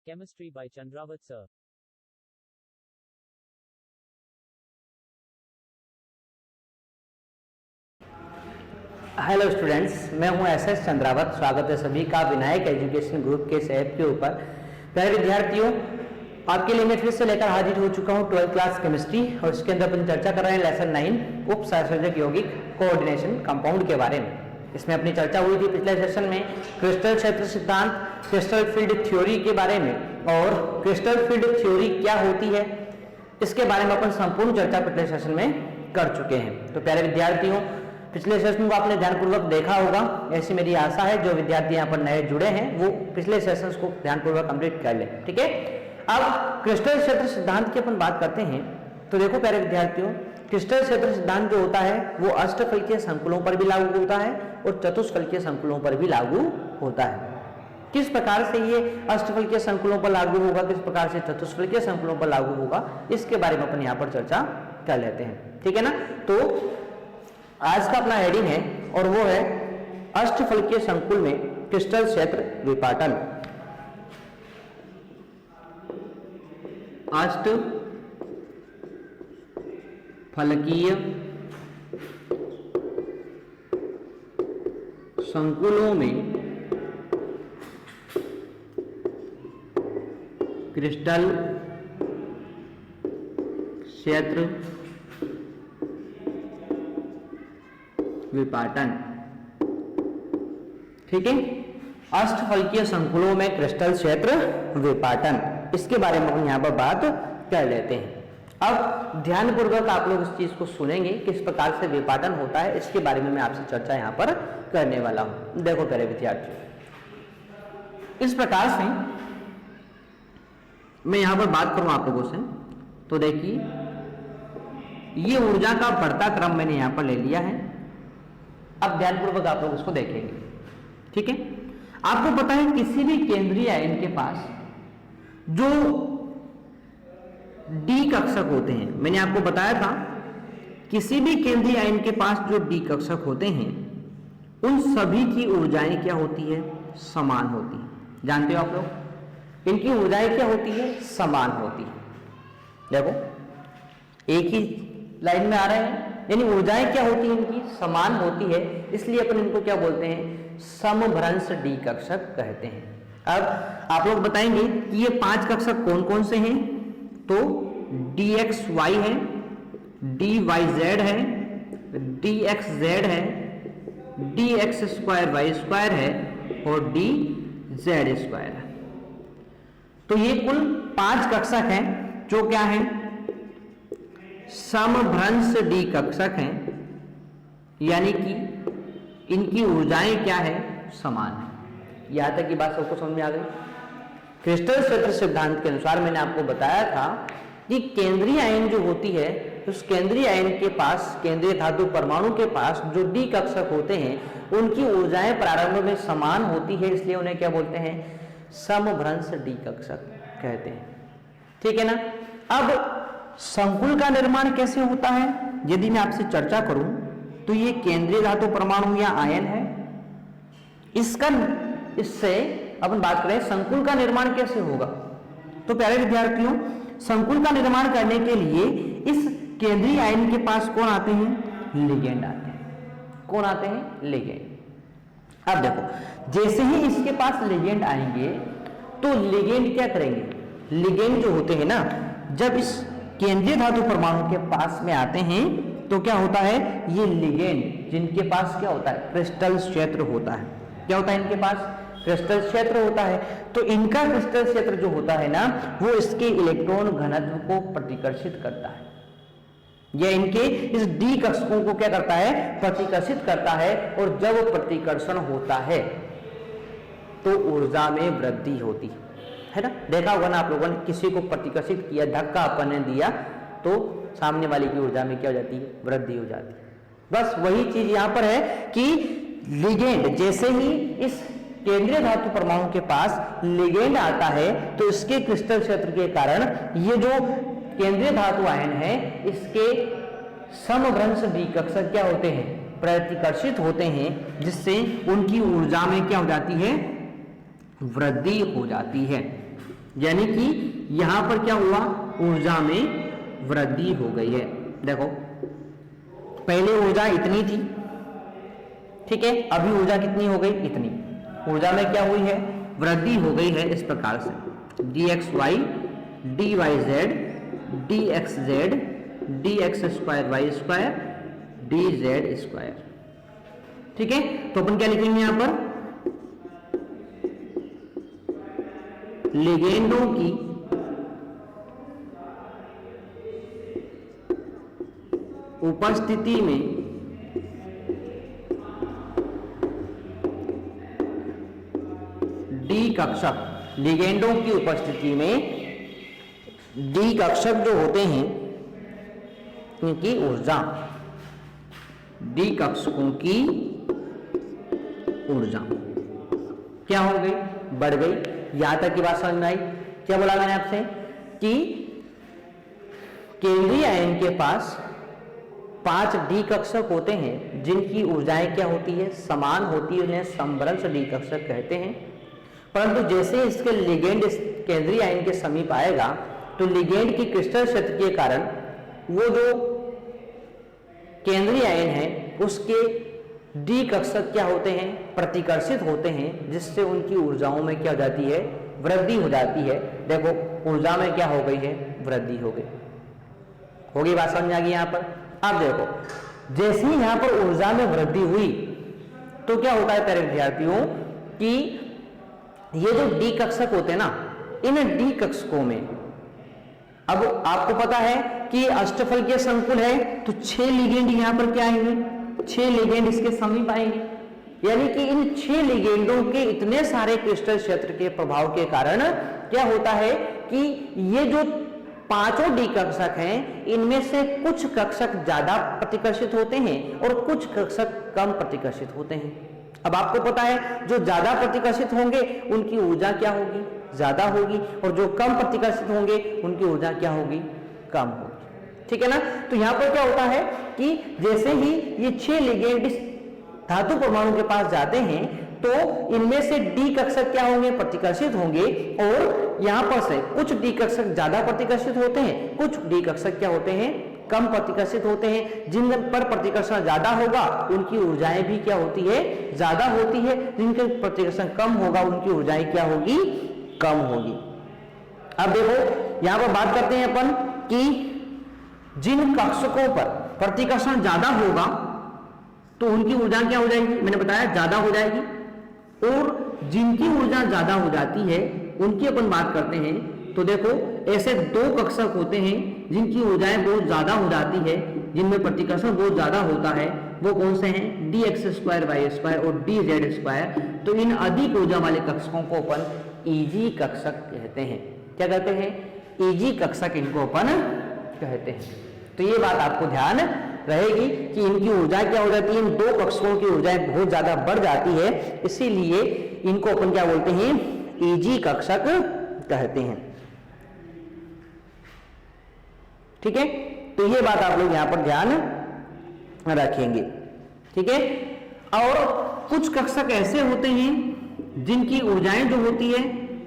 Chemistry by Chandrawat sir. Hello students, मैं हूं SS Chandrawat. स्वागत है सभी का विनायक एजुकेशन ग्रुप के इस ऐप के ऊपर। प्यारे विद्यार्थियों, आपके लिए मैं फिर से लेकर हाजिर हो चुका हूं 12th क्लास केमिस्ट्री, और इसके अंदर अपन चर्चा कर रहे हैं लेसन 9 उप सहसंयोजक यौगिक कोऑर्डिनेशन कंपाउंड के बारे में। इसमें अपनी चर्चा हुई थी पिछले सेशन में क्रिस्टल क्षेत्र सिद्धांत, क्रिस्टल फील्ड थ्योरी के बारे में, और क्रिस्टल फील्ड थ्योरी क्या होती है इसके बारे में अपन संपूर्ण चर्चा पिछले सेशन में कर चुके हैं। तो प्यारे विद्यार्थियों, पिछले सेशन को आपने ध्यानपूर्वक देखा होगा, ऐसी मेरी आशा है। जो विद्यार्थी यहाँ पर नए जुड़े हैं वो पिछले सेशंस को ध्यानपूर्वक कंप्लीट कर लें, ठीक है। अब क्रिस्टल क्षेत्र सिद्धांत की अपन बात करते हैं। तो देखो प्यारे विद्यार्थियों, क्रिस्टल क्षेत्र सिद्धांत जो होता है वो अष्टफलकीय संकुलों पर भी लागू होता है और चतुष्फलकीय संकुलों पर भी लागू होता है। किस प्रकार से ये अष्टफलकीय संकुलों पर लागू होगा, किस प्रकार से चतुष्फलकीय संकुलों पर लागू होगा, इसके बारे में अपन यहाँ पर चर्चा कर लेते हैं, ठीक है ना। तो आज का अपना हेडिंग है और वो है अष्टफलकीय संकुल में क्रिस्टल क्षेत्र विपाटन। अष्टफलकीय संकुलों में क्रिस्टल क्षेत्र विपाटन, ठीक है। अष्टफलकीय संकुलों में क्रिस्टल क्षेत्र विपाटन, इसके बारे में हम यहां पर बात कर लेते हैं। अब ध्यानपूर्वक आप लोग इस चीज को सुनेंगे, किस प्रकार से विपाटन होता है इसके बारे में मैं आपसे चर्चा यहां पर करने वाला हूं। देखो प्यारे विद्यार्थियों, इस प्रकार से मैं यहां पर बात करूं आप लोगों से, तो देखिए ये ऊर्जा का बढ़ता क्रम मैंने यहां पर ले लिया है। अब ध्यानपूर्वक आप लोग इसको देखेंगे, ठीक है। आपको पता है किसी भी केंद्रीय आयन के पास जो डी कक्षक होते हैं, मैंने आपको बताया था किसी भी केंद्रीय आयन के पास जो डी कक्षक होते हैं उन सभी की ऊर्जाएं क्या होती है, समान होती है। जानते हो आप लोग, इनकी ऊर्जाएं क्या होती है, समान होती है। देखो एक ही लाइन में आ रहे हैं, यानी ऊर्जाएं क्या होती है, इनकी समान होती है, इसलिए अपन इनको क्या बोलते हैं, समभ्रंश डी कक्षक कहते हैं। अब आप लोग बताएंगे कि ये 5 कक्षक कौन कौन से हैं, तो dxy है, dyz है, dxz है, dx2y2 है और dz2 है। तो ये कुल 5 कक्षक हैं जो क्या है, समभ्रंश डी कक्षक हैं, यानी कि इनकी ऊर्जाएं क्या है, समान है। यहां तक की बात सबको समझ में आ गई। क्रिस्टल क्षेत्र सिद्धांत के अनुसार मैंने आपको बताया था कि केंद्रीय आयन जो होती है, उस केंद्रीय आयन के पास, केंद्रीय धातु परमाणु के पास जो डी कक्षक होते हैं उनकी ऊर्जाएं प्रारंभ में समान होती है, इसलिए उन्हें क्या बोलते हैं, समभ्रंश डी कक्षक कहते हैं, ठीक है ना। अब संकुल का निर्माण कैसे होता है, यदि मैं आपसे चर्चा करूं तो ये केंद्रीय धातु परमाणु या आयन है, इससे अपन बात करें संकुल का निर्माण कैसे होगा। तो प्यारे विद्यार्थियों, संकुल का निर्माण करने के लिए इस केंद्रीय आयन के पास कौन आते हैं, लिगेंड आते हैं। कौन आते हैं, लिगेंड। अब देखो, जैसे ही इसके पास लिगेंड आएंगे तो लिगेंड क्या करेंगे, लिगेंड जो होते हैं ना, जब इस केंद्रीय धातु परमाणु के पास में आते हैं तो क्या होता है, ये लिगेंड जिनके पास क्या होता है, क्रिस्टल क्षेत्र होता है। क्या होता है इनके पास, क्रिस्टल क्षेत्र होता है। तो इनका क्रिस्टल क्षेत्र जो होता है ना, वो इसके इलेक्ट्रॉन घनत्व को प्रतिकर्षित करता है, या इनके इस डी कक्षकों को क्या करता है, प्रतिकर्षित करता है। और जब प्रतिकर्षण होता है तो ऊर्जा में वृद्धि होती है ना। देखा होगा ना आप लोगों ने, किसी को प्रतिकर्षित किया, धक्का अपन ने दिया तो सामने वाले की ऊर्जा में क्या हो जाती है, वृद्धि हो जाती है। बस वही चीज यहां पर है कि लिगेंड जैसे ही इस केंद्रीय धातु परमाणु के पास लिगेंड आता है तो इसके क्रिस्टल क्षेत्र के कारण ये जो केंद्रीय धातु आयन है इसके समभ्रंश डी कक्षक क्या होते हैं, प्रतिकर्षित होते हैं, जिससे उनकी ऊर्जा में क्या हो जाती है, वृद्धि हो जाती है। यानी कि यहां पर क्या हुआ, ऊर्जा में वृद्धि हो गई है। देखो पहले ऊर्जा इतनी थी, ठीक है, अभी ऊर्जा कितनी हो गई, इतनी। ऊर्जा में क्या हुई है, वृद्धि हो गई है इस प्रकार से dxy dyz dxz dx square y square dz square. ठीक है, तो अपन क्या लिखेंगे यहां पर, लिगेंडों की उपस्थिति में डी कक्षक, लिगेंडों की उपस्थिति में डी कक्षक जो होते हैं उनकी ऊर्जा, डी कक्षकों की ऊर्जा क्या हो गई, बढ़ गई। यहां तक की बात समझ में आई। क्या बोला मैंने आपसे कि केंद्रीय आयन के पास 5 डी कक्षक होते हैं जिनकी ऊर्जाएं क्या होती है, समान होती है, उन्हें समभ्रंश डी कक्षक कहते हैं। परंतु जैसे इसके लिगेंड इस केंद्रीय आयन के समीप आएगा तो लिगेंड की क्रिस्टल क्षेत्र के कारण वो जो केंद्रीय आयन है उसके डी कक्षक क्या होते हैं, प्रतिकर्षित होते हैं, जिससे उनकी ऊर्जाओं में क्या हो जाती है, वृद्धि हो जाती है। देखो ऊर्जा में क्या हो गई है, वृद्धि हो गई। होगी बात समझ आ गई यहां पर। अब देखो जैसे ही यहां पर ऊर्जा में वृद्धि हुई तो क्या होता है प्यारे विद्यार्थियों कि ये जो डी कक्षक होते हैं ना, इन डी कक्षकों में अब आपको पता है कि अष्टफल के संकुल है तो 6 लिगेंड यहां पर क्या आएंगे, 6 लिगेंड इसके समीप आएंगे। यानी कि इन 6 लिगेंडों के इतने सारे क्रिस्टल क्षेत्र के प्रभाव के कारण क्या होता है कि ये जो 5 डी कक्षक हैं इनमें से कुछ कक्षक ज्यादा प्रतिकर्षित होते हैं और कुछ कक्षक कम प्रतिकर्षित होते हैं। अब आपको पता है जो ज्यादा प्रतिकर्षित होंगे उनकी ऊर्जा क्या होगी, ज्यादा होगी, और जो कम प्रतिकर्षित होंगे उनकी ऊर्जा क्या होगी, कम होगी। ठीक है ना। तो यहां पर क्या होता है कि जैसे ही ये 6 लिगेंड इस धातु परमाणु के पास जाते हैं तो इनमें से डी कक्षक क्या होंगे, प्रतिकर्षित होंगे, और यहां पर से कुछ डी कक्षक ज्यादा प्रतिकर्षित होते हैं, कुछ डी कक्षक क्या होते हैं, कम प्रतिकर्षित होते हैं। जिन पर प्रतिकर्षण ज्यादा होगा उनकी ऊर्जाएं भी क्या होती है, ज्यादा होती है। जिनके प्रतिकर्षण कम होगा उनकी ऊर्जाएं क्या होगी, कम होगी। अब देखो यहां पर बात करते हैं अपन कि जिन कक्षकों पर प्रतिकर्षण ज्यादा होगा तो उनकी ऊर्जा क्या हो जाएगी, मैंने बताया ज्यादा हो जाएगी, और जिनकी ऊर्जा ज्यादा हो जाती है उनकी अपन बात करते हैं तो देखो ऐसे 2 कक्षक होते हैं जिनकी ऊर्जाएं बहुत ज्यादा हो जाती है, जिनमें प्रतिकर्षण बहुत ज्यादा होता है। वो कौन से हैं, dx स्क्वायर वाई स्क्वायर और dz स्क्वायर। तो इन अधिक ऊर्जा वाले कक्षकों को अपन ईजी कक्षक कहते हैं। क्या कहते हैं, ईजी कक्षक इनको अपन कहते हैं। तो ये बात आपको ध्यान रहेगी कि इनकी ऊर्जा क्या हो जाती है, इन 2 कक्षकों की ऊर्जाएं बहुत ज्यादा बढ़ जाती है, इसीलिए इनको अपन क्या बोलते हैं, ईजी कक्षक कहते हैं। ठीक है, तो ये बात आप लोग यहां पर ध्यान रखेंगे। ठीक है, और कुछ कक्षक ऐसे होते हैं जिनकी ऊर्जाएं जो होती है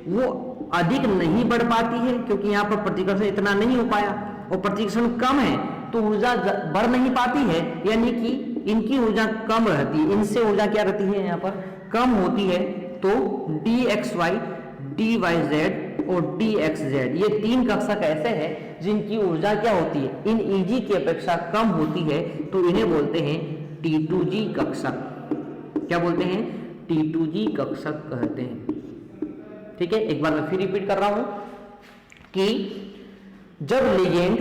वो अधिक नहीं बढ़ पाती है, क्योंकि यहां पर प्रतिकर्षण इतना नहीं हो पाया और प्रतिकर्षण कम है तो ऊर्जा बढ़ नहीं पाती है, यानी कि इनकी ऊर्जा कम रहती है, इनसे ऊर्जा क्या रहती है, यहाँ पर कम होती है। तो dxy dyz और dxz ये 3 कक्षक ऐसे हैं जिनकी ऊर्जा क्या होती है, इन ईजी की अपेक्षा कम होती है, तो इन्हें बोलते हैं T2G कक्षक। क्या बोलते हैं, T2G कक्षक कहते हैं। ठीक है, एक बार मैं फिर रिपीट कर रहा हूं कि जब लिगेंड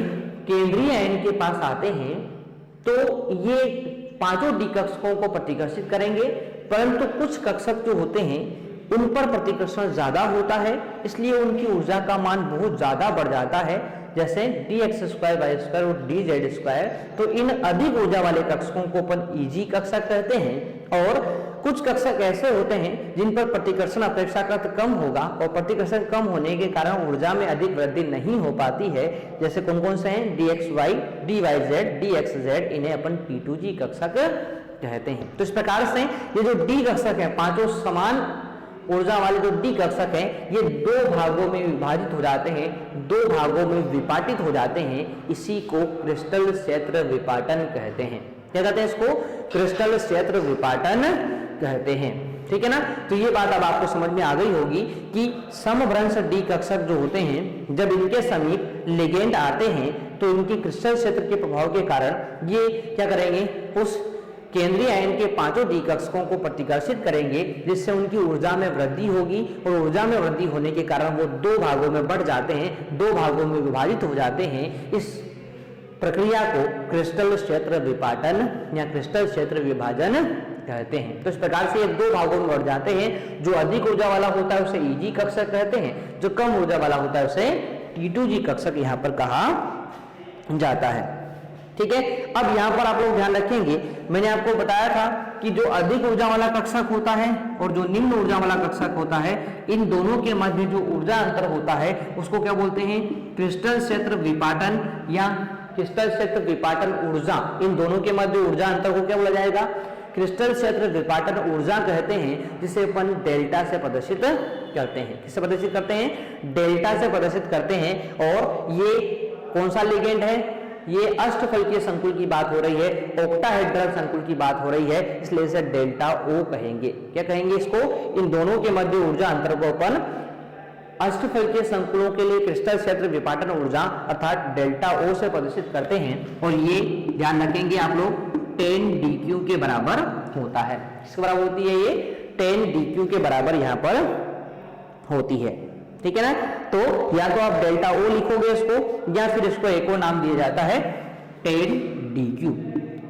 केंद्रीय आयन के पास आते हैं तो ये 5 डी कक्षकों को प्रतिकर्षित करेंगे, परंतु कुछ कक्षक जो होते हैं उन पर प्रतिकर्षण ज्यादा होता है, इसलिए उनकी ऊर्जा का मान बहुत ज्यादा बढ़ जाता है, जैसे dx स्क्वायर वाई स्क्वायर और dz स्क्वायर। तो इन अधिक ऊर्जा वाले कक्षकों को अपन ईजी कक्षक कहते हैं। और कुछ कक्षक ऐसे होते हैं जिन पर प्रतिकर्षण अपेक्षाकृत कम होगा और प्रतिकर्षण कम होने के कारण ऊर्जा में अधिक वृद्धि नहीं हो पाती है, जैसे कौन कौन से हैं, dxy dyz dxz, इन्हें अपन T2G कक्षक कहते हैं। तो इस प्रकार से ये जो डी कक्षक है 5 समान ऊर्जा वाले जो डी कक्षक हैं ये दो भागों में विभाजित हो जाते हैं, दो भागों में विपाटित हो जाते हैं। इसी को क्रिस्टल क्षेत्र विपाटन कहते हैं। क्या कहते हैं इसको? क्रिस्टल क्षेत्र विपाटन कहते हैं। ठीक है ना। तो ये बात अब आपको समझ में आ गई होगी कि समभ्रंश डी कक्षक जो होते हैं जब इनके समीप लिगेंड आते हैं तो इनकी क्रिस्टल क्षेत्र के प्रभाव के कारण ये क्या करेंगे, उस केंद्रीय आयन के पांचों डी कक्षकों को प्रतिकर्षित करेंगे, जिससे उनकी ऊर्जा में वृद्धि होगी और ऊर्जा में वृद्धि होने के कारण वो दो भागों में बढ़ जाते हैं, दो भागों में विभाजित हो जाते हैं। इस प्रक्रिया को क्रिस्टल क्षेत्र विपाटन या क्रिस्टल क्षेत्र विभाजन कहते हैं। तो इस प्रकार से ये दो भागों में बढ़ जाते हैं। जो अधिक ऊर्जा वाला होता है उसे ईजी कक्षक कहते हैं, जो कम ऊर्जा वाला होता है उसे T2G कक्षक यहाँ पर कहा जाता है। ठीक है। अब यहाँ पर आप लोग ध्यान रखेंगे, मैंने आपको बताया था कि जो अधिक ऊर्जा वाला कक्षक होता है और जो निम्न ऊर्जा वाला कक्षक होता है, इन दोनों के मध्य जो ऊर्जा अंतर होता है उसको क्या बोलते हैं? क्रिस्टल क्षेत्र विपाटन या क्रिस्टल क्षेत्र विपाटन ऊर्जा। इन दोनों के मध्य ऊर्जा अंतर को क्या बोला जाएगा? क्रिस्टल क्षेत्र विपाटन ऊर्जा कहते हैं, जिसे अपन डेल्टा से प्रदर्शित करते हैं। किससे प्रदर्शित करते हैं? डेल्टा से प्रदर्शित करते हैं। और ये कौन सा लिगेंड है? ये अष्टफलकीय संकुल की बात हो रही है, ऑक्टाहेड्रल संकुल की बात हो रही है, इसलिए इसे डेल्टा ओ कहेंगे। क्या कहेंगे इसको? इन दोनों के मध्य ऊर्जा अंतर को अपन अष्टफलकीय संकुलों के लिए क्रिस्टल क्षेत्र विपाटन ऊर्जा अर्थात डेल्टा ओ से प्रदर्शित करते हैं। और ये ध्यान रखेंगे आप लोग 10 DQ के बराबर होता है। किसके बराबर होती है? ये 10 DQ के बराबर यहाँ पर होती है। ठीक है ना। तो या तो आप डेल्टा ओ लिखोगे इसको, या फिर इसको एक और नाम दिया जाता है 10 DQ।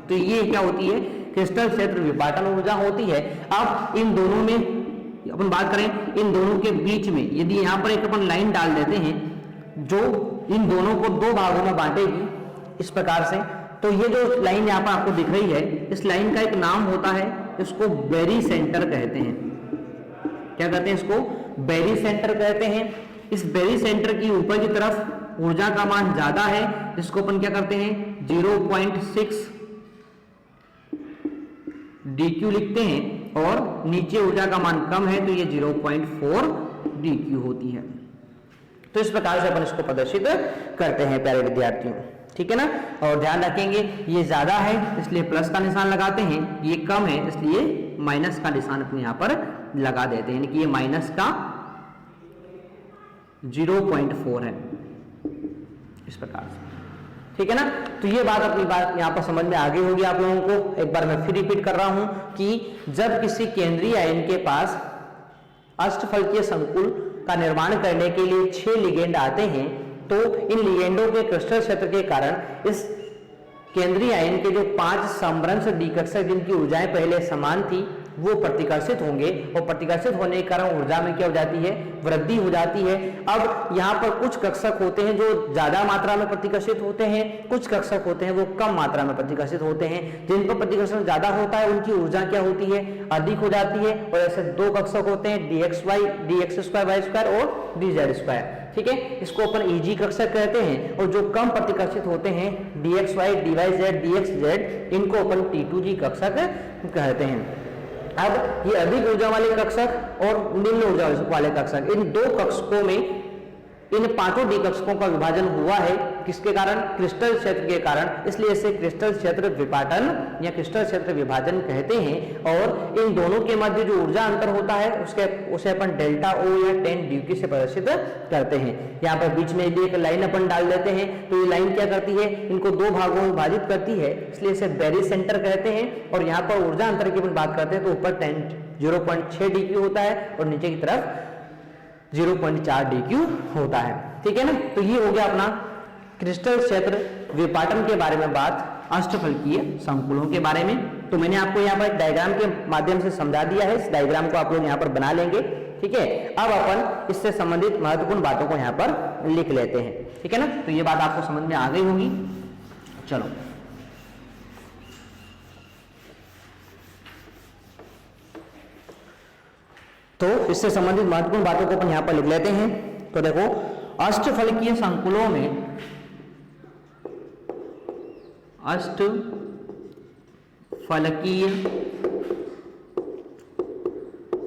तो ये क्या होती है? क्रिस्टल क्षेत्र विपाटन ऊर्जा होती है। अब इन दोनों में अपन बात करें, इन दोनों के बीच में यदि यहाँ पर एक अपन लाइन डाल देते हैं जो इन दोनों को दो भागों में बांटेगी इस प्रकार से, तो ये जो लाइन यहाँ पर आपको दिख रही है, इस लाइन का एक नाम होता है, इसको बेरी सेंटर कहते हैं। क्या कहते हैं इसको? बेरी सेंटर कहते हैं। इस बेरी सेंटर की ऊपर की तरफ ऊर्जा का मान ज्यादा है, जिसको अपन क्या करते हैं? 0.6 DQ लिखते हैं, और नीचे ऊर्जा का मान कम है तो ये 0.4 DQ होती है। तो इस प्रकार से अपन इसको प्रदर्शित करते हैं प्यारे विद्यार्थियों। ठीक है ना। और ध्यान रखेंगे ये ज्यादा है इसलिए प्लस का निशान लगाते हैं, ये कम है इसलिए माइनस का निशान अपने यहां पर लगा देते हैं, यानी कि ये माइनस का 0.4 है इस प्रकार से। ठीक है ना। तो ये बात अपनी बात यहाँ पर समझ में आ गई होगी आप लोगों को। एक बार मैं फिर रिपीट कर रहा हूं कि जब किसी केंद्रीय आयन के पास अष्टफलकीय संकुल का निर्माण करने के लिए 6 लिगेंड आते हैं, तो इन लिगेंडों के क्रिस्टल क्षेत्र के कारण इस केंद्रीय आयन के जो 5 समभ्रंश डी कक्षक जिनकी ऊर्जाएं पहले समान थी वो प्रतिकर्षित होंगे, और प्रतिकर्षित होने के कारण ऊर्जा में क्या हो जाती है? वृद्धि हो जाती है। अब यहाँ पर कुछ कक्षक होते हैं जो ज्यादा मात्रा में प्रतिकर्षित होते हैं, कुछ कक्षक होते हैं वो कम मात्रा में प्रतिकर्षित होते हैं। जिन पर प्रतिकर्षण ज्यादा होता है उनकी ऊर्जा क्या होती है? अधिक हो जाती है। और ऐसे दो कक्षक होते हैं, dx2y2 और dz2। ठीक है। इसको अपन ईजी कक्षक कहते हैं। और जो कम प्रतिकर्षित होते हैं dxy, dyz, dxz, इनको अपन T2G कक्षक कहते हैं। अब ये अधिक ऊर्जा वाले कक्षक और निम्न ऊर्जा वाले कक्षक, इन दो कक्षकों में इन पांचों डी कक्षकों का विभाजन हुआ है। किसके कारण? क्रिस्टल क्षेत्र के कारण, इसलिए इसे क्रिस्टल क्षेत्र विपाटन या क्रिस्टल क्षेत्र विभाजन कहते हैं। और इन दोनों के मध्य जो ऊर्जा अंतर होता है उसे अपन डेल्टा ओ या 10 DQ से प्रदर्शित करते हैं। यहाँ पर बीच में एक लाइन अपन डाल देते हैं, तो ये लाइन क्या करती है? इनको दो भागों में विभाजित करती है, इसलिए इसे बेरी सेंटर कहते हैं। और यहाँ पर ऊर्जा अंतर की अपन बात करते हैं तो ऊपर 0.6 DQ होता है और नीचे की तरफ 0.4 DQ होता है। ठीक है ना। तो ये हो गया अपना क्रिस्टल क्षेत्र विपाटन के बारे में बात, अष्टफलकीय संकुलों के बारे में। तो मैंने आपको यहाँ पर डायग्राम के माध्यम से समझा दिया है। इस डायग्राम को आप लोग यहाँ पर बना लेंगे। ठीक है। अब अपन इससे संबंधित महत्वपूर्ण बातों को यहाँ पर लिख लेते हैं। ठीक है ना। तो ये बात आपको समझ में आ गई होगी। चलो तो इससे संबंधित महत्वपूर्ण बातों को अपन यहां पर लिख लेते हैं। तो देखो, अष्टफलकीय संकुलों में अष्टफलकीय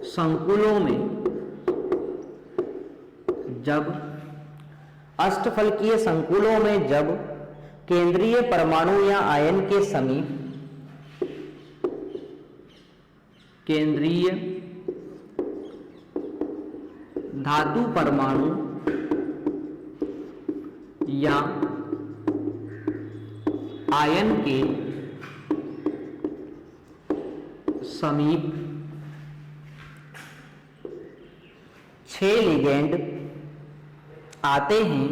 संकुलों में जब अष्टफलकीय संकुलों में जब केंद्रीय परमाणु या आयन के समीप केंद्रीय धातु परमाणु या आयन के समीप 6 लिगेंड आते हैं,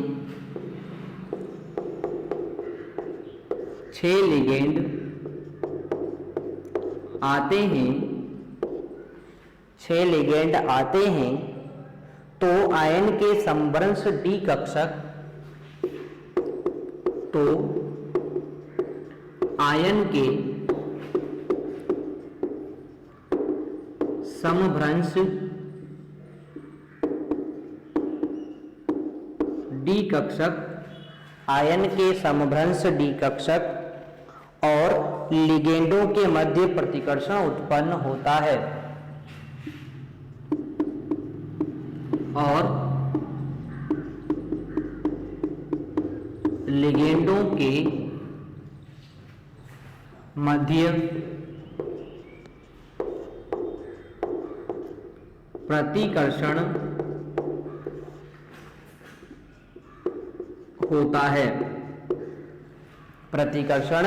6 लिगेंड आते हैं, 6 लिगेंड आते हैं, तो आयन के समवंश डी कक्षक तो आयन के समभ्रंश डी कक्षक, आयन के समभ्रंश डी कक्षक और लिगेंडों के मध्य प्रतिकर्षण उत्पन्न होता है और लिगेंडों के मध्य प्रतिकर्षण होता है, प्रतिकर्षण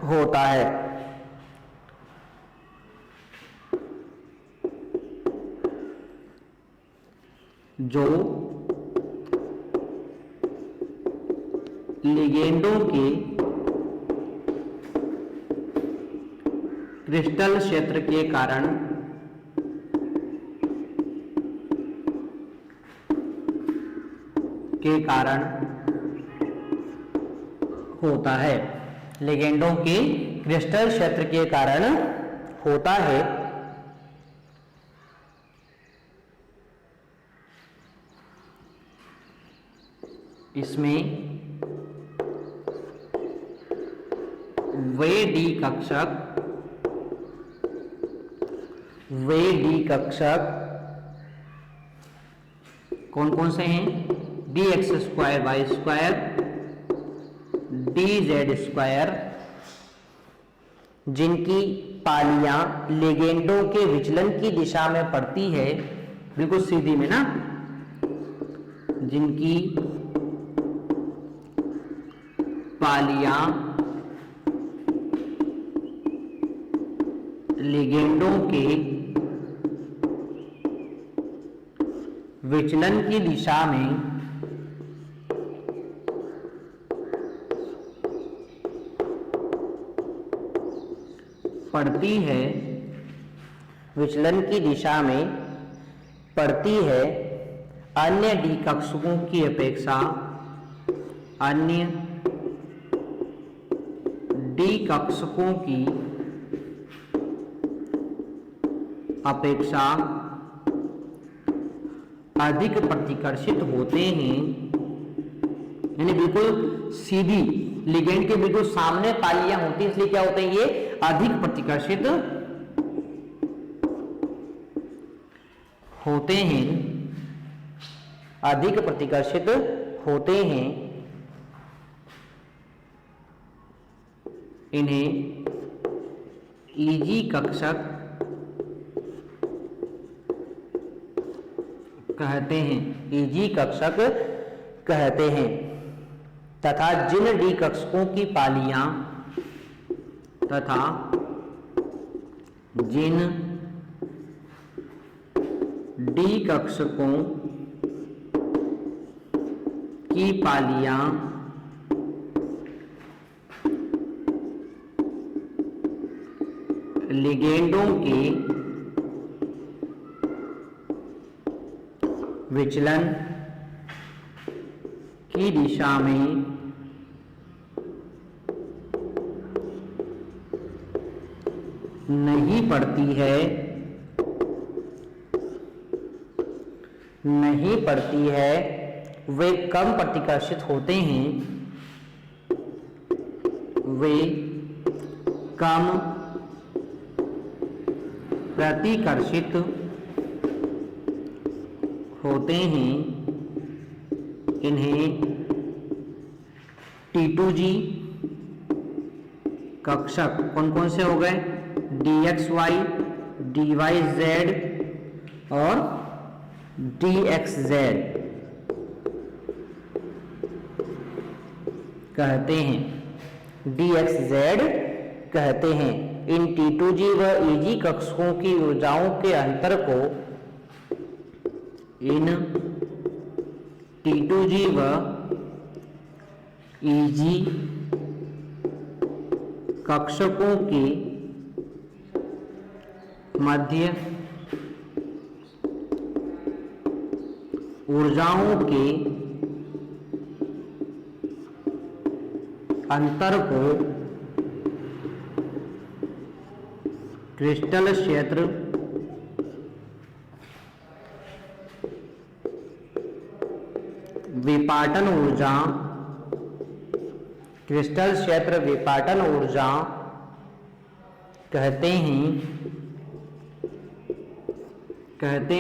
होता है। जो लिगेंडों के क्रिस्टल क्षेत्र के कारण होता है, लिगेंडों के क्रिस्टल क्षेत्र के कारण होता है। इसमें वे डी कक्षक कौन कौन से हैं? D x square y square, d z square, जिनकी पालियां लिगेंडों के विचलन की दिशा में पड़ती है, बिल्कुल सीधी में ना, जिनकी पालियां लिगेंडों के विचलन की दिशा में पड़ती है, विचलन की दिशा में पड़ती है, अन्य डी कक्षकों की अपेक्षा, अन्य डी कक्षकों की अपेक्षा अधिक प्रतिकर्षित होते हैं, यानी बिल्कुल सीधी लिगेंड के बिल्कुल सामने पालियां होती हैं, इसलिए क्या होते हैं? ये अधिक प्रतिकर्षित होते हैं, अधिक प्रतिकर्षित होते हैं। इन्हें ईजी कक्षक कहते हैं, ईजी कक्षक कहते हैं। तथा जिन डी कक्षकों की पालियां तथा जिन डी कक्षकों की पालियां लिगेंडों के विचलन की दिशा में नहीं पड़ती है, नहीं पड़ती है, वे कम प्रतिकर्षित होते हैं, वे कम प्रतिकर्षित होते हैं इन्हें T2G कक्षक कौन कौन से हो गए, dxy, dyz और dxz कहते हैं, dxz कहते हैं। इन T2G व EG कक्षकों की ऊर्जाओं के अंतर को इन T2G व EG कक्षकों के मध्य ऊर्जाओं के अंतर को क्रिस्टल क्षेत्र विपाटन ऊर्जा, क्रिस्टल क्षेत्र विपाटन ऊर्जा कहते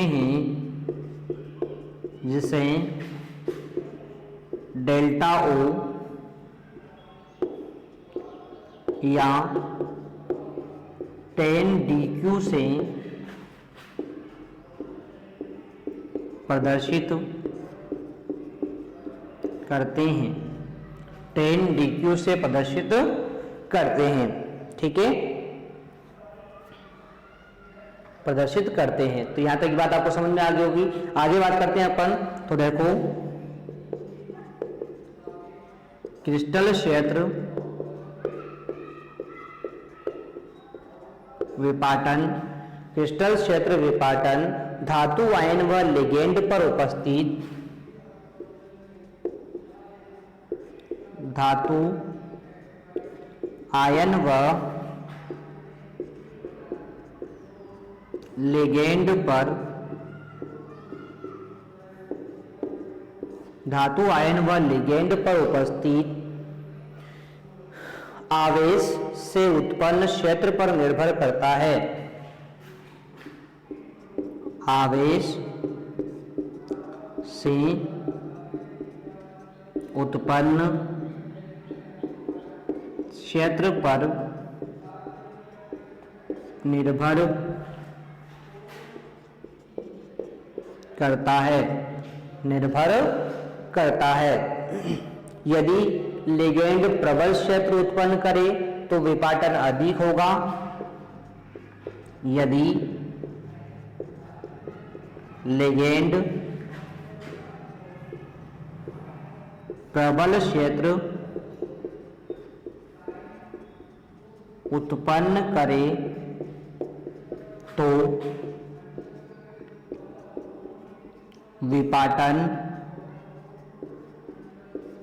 हैं जिसे डेल्टा O या 10dq से प्रदर्शित करते हैं, 10dq से प्रदर्शित करते हैं, ठीक है, प्रदर्शित करते हैं। तो यहां तक की बात आपको समझ में आ गई होगी। आगे बात करते हैं अपन, तो देखो क्रिस्टल क्षेत्र विपाटन, क्रिस्टल क्षेत्र विपाटन धातु आयन व लिगेंड पर उपस्थित धातु आयन व लिगेंड पर धातु आयन व लिगेंड पर उपस्थित आवेश से उत्पन्न क्षेत्र पर निर्भर करता है। आवेश से उत्पन्न क्षेत्र पर निर्भर करता है, निर्भर करता है। यदि लिगेंड प्रबल क्षेत्र उत्पन्न करे तो विपाटन अधिक होगा, यदि लिगेंड प्रबल क्षेत्र उत्पन्न करे तो विपाटन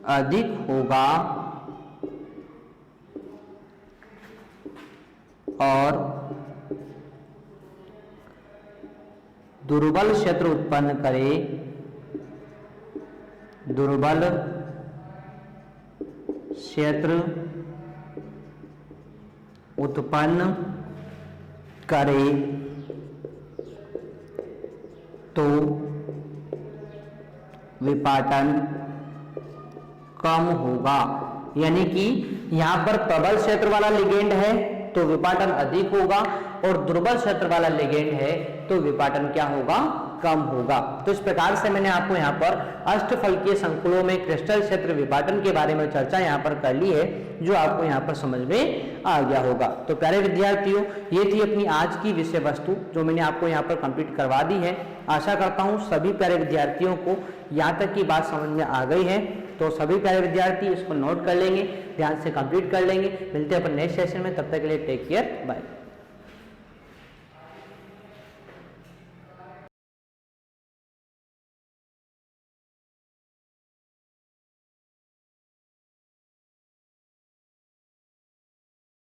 अधिक होगा और दुर्बल क्षेत्र उत्पन्न करे, दुर्बल क्षेत्र उत्पन्न करे तो विपाटन कम होगा। यानी कि यहां पर प्रबल क्षेत्र वाला लिगेंड है तो विपाटन अधिक होगा और दुर्बल क्षेत्र वाला लिगेंड है तो विपाटन क्या होगा, कम होगा। तो इस प्रकार से मैंने आपको यहाँ पर अष्टफलकीय संकुलों में क्रिस्टल क्षेत्र विपाटन के बारे में चर्चा यहाँ पर कर ली है, जो आपको यहाँ पर समझ में आ गया होगा। तो प्यारे विद्यार्थियों, ये थी अपनी आज की विषय वस्तु जो मैंने आपको यहाँ पर कंप्लीट करवा दी है। आशा करता हूँ सभी प्यारे विद्यार्थियों को यहाँ तक की बात समझ में आ गई है। तो सभी प्यारे विद्यार्थी इसको नोट कर लेंगे, ध्यान से कंप्लीट कर लेंगे। मिलते हैं अपन नेक्स्ट सेशन में, तब तक के लिए टेक केयर, बाय।